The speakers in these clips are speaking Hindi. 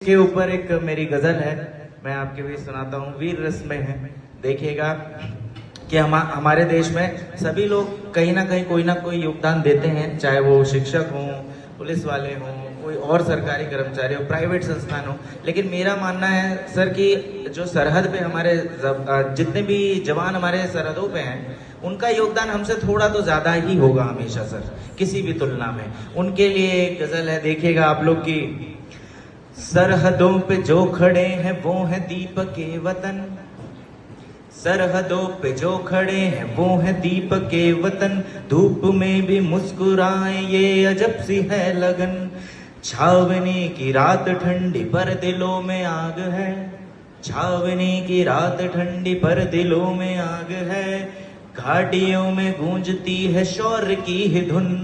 के ऊपर एक मेरी गजल है, मैं आपके बीच सुनाता हूँ। वीर रस में है। देखिएगा कि हमारे देश में सभी लोग कहीं ना कहीं कोई ना कोई योगदान देते हैं, चाहे वो शिक्षक हों, पुलिस वाले हों, कोई और सरकारी कर्मचारी हो, प्राइवेट संस्थान हो। लेकिन मेरा मानना है सर कि जो सरहद पे हमारे जितने भी जवान हमारे सरहदों पे हैं, उनका योगदान हमसे थोड़ा तो ज्यादा ही होगा हमेशा सर, किसी भी तुलना में। उनके लिए एक गजल है, देखिएगा आप लोग की। सरहदों पे जो खड़े हैं वो हैं दीपके वतन, सरहदों पे जो खड़े हैं वो हैं दीपके वतन। धूप में भी मुस्कुराए ये अजब सी है लगन, छावनी की रात ठंडी पर दिलों में आग है, छावनी की रात ठंडी पर दिलों में आग है। घाटियों में गूंजती है शौर्य की ही धुन,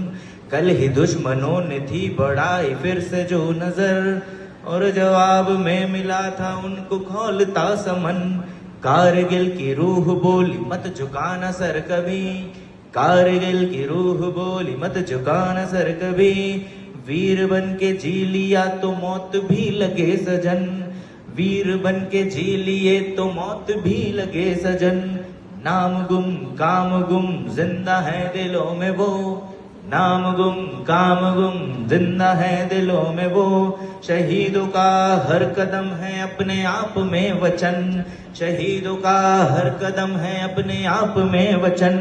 कल ही दुश्मनों ने थी बढ़ाई फिर से जो नजर, और जवाब में मिला था उनको खौलता समन। कारगिल की रूह बोली मत झुकाना सर कभी, कारगिल की रूह बोली मत झुकाना सर कभी। वीर बन के जी लिया तो मौत भी लगे सजन, वीर बन के जी लिए तो मौत भी लगे सजन। नाम गुम काम गुम जिंदा है दिलों में वो, नाम गुम काम गुम जिंदा है दिलों में वो। शहीदों का हर कदम है अपने आप में वचन, शहीदों का हर कदम है अपने आप में वचन।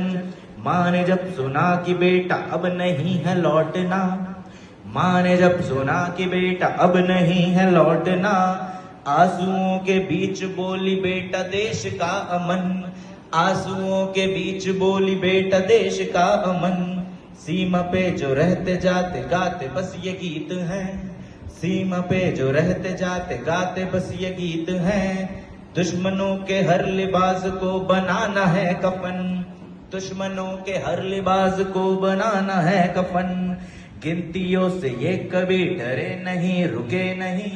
माँ ने जब सुना कि बेटा अब नहीं है लौटना, माँ ने जब सुना कि बेटा अब नहीं है लौटना, आंसुओं के बीच बोली बेटा देश का अमन, आंसुओं के बीच बोली बेटा देश का अमन। सीमा पे जो रहते जाते गाते बस ये गीत है, सीमा पे जो रहते जाते गाते बस ये गीत है। दुश्मनों के हर लिबास को बनाना है कफन, दुश्मनों के हर लिबास को बनाना है कफन। गिनतियों से ये कभी डरे नहीं रुके नहीं,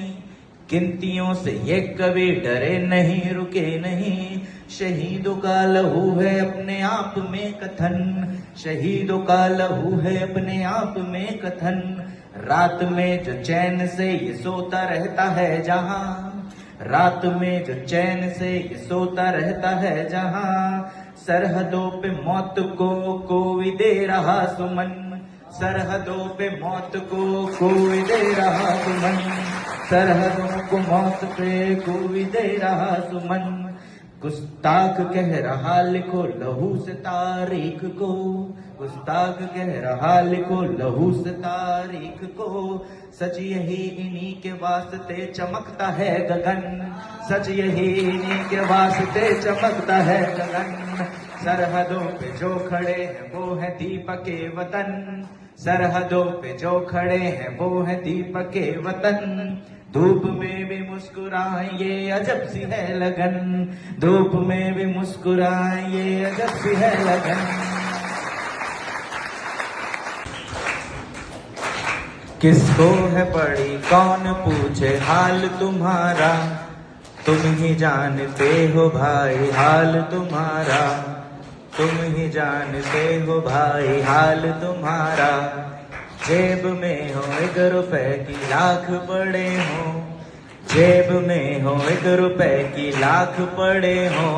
गिनतियों से ये कभी डरे नहीं रुके नहीं। शहीदों का लहू है अपने आप में कथन, शहीदों का लहू है अपने आप में कथन। रात में जो चैन से ये सोता रहता है जहां, रात में जो चैन से ये सोता रहता है जहां। सरहदों पे मौत को कोई दे रहा सुमन, सरहदों पे मौत को कोई दे रहा सुमन, सरहदों को मौत पे कोई दे रहा सुमन। गुस्ताख कह रहा लिखो लहू से तारीख को, गुस्ताख कह रहा लिखो लहू से तारीख को। सच यही इन्हीं के वास्ते चमकता है गगन, सच यही इन्हीं के वास्ते चमकता है गगन। सरहदों पे जो खड़े हैं वो है दीपके वतन, सरहदों पे जो खड़े हैं वो है दीपके वतन। धूप में भी मुस्कुराए ये अजब सी है लगन, धूप में भी मुस्कुराए ये अजब सी है लगन। किसको है पड़ी कौन पूछे हाल तुम्हारा, तुम ही जानते हो भाई हाल तुम्हारा, तुम ही जानते हो भाई हाल तुम्हारा। जेब में हो 1 रुपए की लाख पड़े हो, जेब में हो 1 रुपए की लाख पड़े हो।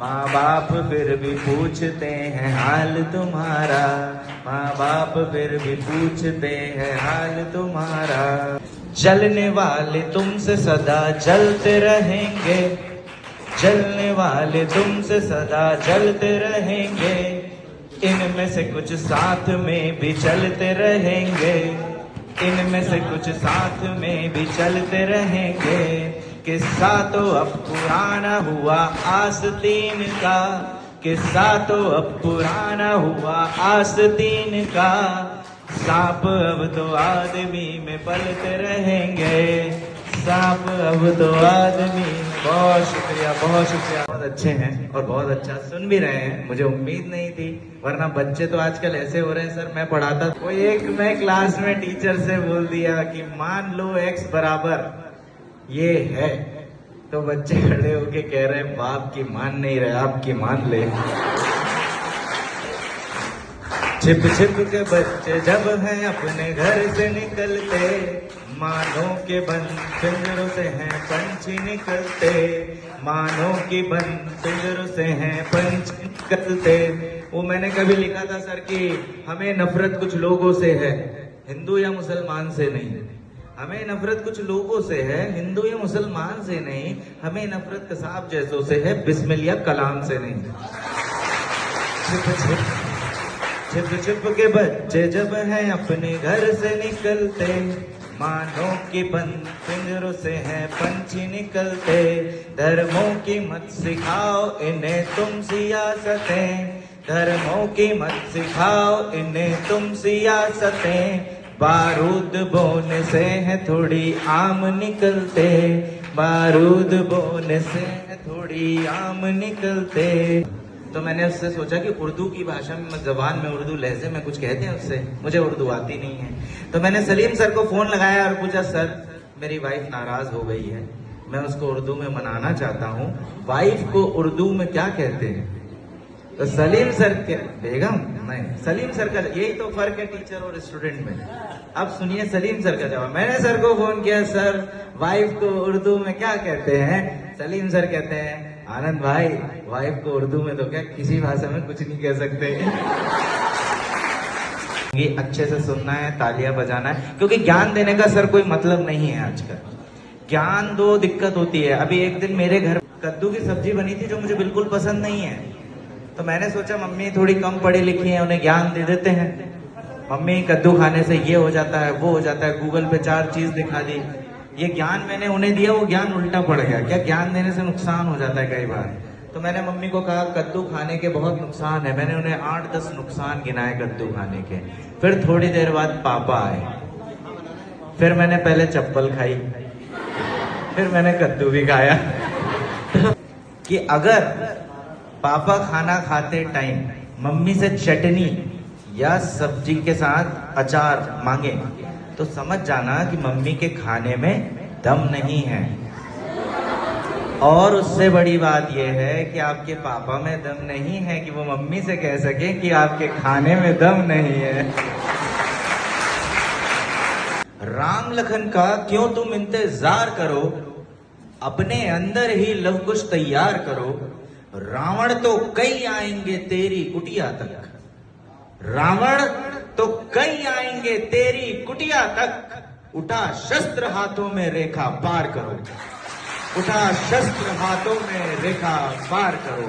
माँ बाप फिर भी पूछते हैं हाल तुम्हारा, माँ बाप फिर भी पूछते हैं हाल तुम्हारा। जलने वाले तुमसे सदा जलते रहेंगे, जलने वाले तुमसे सदा जलते रहेंगे। इनमें से कुछ साथ में भी चलते रहेंगे, इनमें से कुछ साथ में भी चलते रहेंगे। किस्सा तो अब पुराना हुआ आस्तीन का, किस्सा तो अब पुराना हुआ आस्तीन का। सांप अब तो आदमी में पलते रहेंगे, सांप अब तो आदमी। बहुत शुक्रिया, बहुत शुक्रिया। बहुत अच्छे हैं और बहुत अच्छा सुन भी रहे हैं, मुझे उम्मीद नहीं थी, वरना बच्चे तो आजकल ऐसे हो रहे हैं। सर मैं पढ़ाता कोई एक, मैं क्लास में टीचर से बोल दिया कि मान लो x बराबर ये है, तो बच्चे खड़े होके कह रहे हैं बाप की मान नहीं रहे, आपकी मान ले। छिप छिप के बच्चे जब हैं अपने घर से निकलते, मानो के बंद पिंजरों से हैं पंछी निकलते, मानो की बंद पिंजरों से हैं पंछी निकलते। वो मैंने कभी लिखा था सर कि हमें नफरत कुछ लोगों से है, हिंदू या मुसलमान से नहीं। हमें नफरत कुछ लोगों से है, हिंदू या मुसलमान से नहीं। हमें नफरत कसाब जैसों से है, बिस्मिल या कलाम से नहीं। छिप छिप के बच्चे जब हैं अपने घर से निकलते, मानो कि बंद पिंजरों से हैं पंछी निकलते। धर्मों की मत सिखाओ इन्हें तुम सियासतें, धर्मों की मत सिखाओ इन्हें तुम सियासतें। बारूद बोने से है थोड़ी आम निकलते, बारूद बोने से है थोड़ी आम निकलते। तो मैंने उससे सोचा कि उर्दू की भाषा में, जबान में, उर्दू लहजे में कुछ कहते हैं उससे, मुझे उर्दू आती नहीं है। तो मैंने सलीम सर को फोन लगाया और पूछा, सर मेरी वाइफ नाराज हो गई है, मैं उसको उर्दू में मनाना चाहता हूँ, वाइफ को उर्दू में क्या कहते हैं? तो सलीम सर के, बेगम नहीं, सलीम सर का, यही तो फर्क है टीचर और स्टूडेंट में। अब सुनिए सलीम सर का जवाब। मैंने सर को फोन किया, सर वाइफ को उर्दू में क्या कहते हैं? सलीम सर कहते हैं, आनंद भाई वाइफ को उर्दू में तो क्या किसी भाषा में कुछ नहीं कह सकते। ये अच्छे से सुनना है, तालियां बजाना है, क्योंकि ज्ञान देने का सर कोई मतलब नहीं है आजकल। ज्ञान दो दिक्कत होती है। अभी एक दिन मेरे घर कद्दू की सब्जी बनी थी जो मुझे बिल्कुल पसंद नहीं है, तो मैंने सोचा मम्मी थोड़ी कम पढ़ी लिखी है, उन्हें ज्ञान दे देते हैं। मम्मी कद्दू खाने से ये हो जाता है, वो हो जाता है, गूगल पे 4 चीज दिखा दी। ये ज्ञान मैंने उन्हें दिया, वो ज्ञान उल्टा पड़ गया। क्या ज्ञान देने से नुकसान हो जाता है कई बार। तो मैंने मम्मी को कहा कद्दू खाने के बहुत नुकसान है। मैंने उन्हें 8-10 नुकसान गिनाए कद्दू खाने के। फिर थोड़ी देर बाद पापा आए, फिर मैंने पहले चप्पल खाई, फिर मैंने कद्दू भी खाया। कि अगर पापा खाना खाते टाइम मम्मी से चटनी या सब्जी के साथ अचार मांगे तो समझ जाना कि मम्मी के खाने में दम नहीं है। और उससे बड़ी बात यह है कि आपके पापा में दम नहीं है कि वो मम्मी से कह सके कि आपके खाने में दम नहीं है। राम लखन का क्यों तुम इंतजार करो, अपने अंदर ही लव कुश तैयार करो। रावण तो कई आएंगे तेरी कुटिया तक, रावण तो कई आएंगे तेरी कुटिया तक। उठा शस्त्र हाथों में रेखा पार करो, उठा शस्त्र हाथों में रेखा पार करो।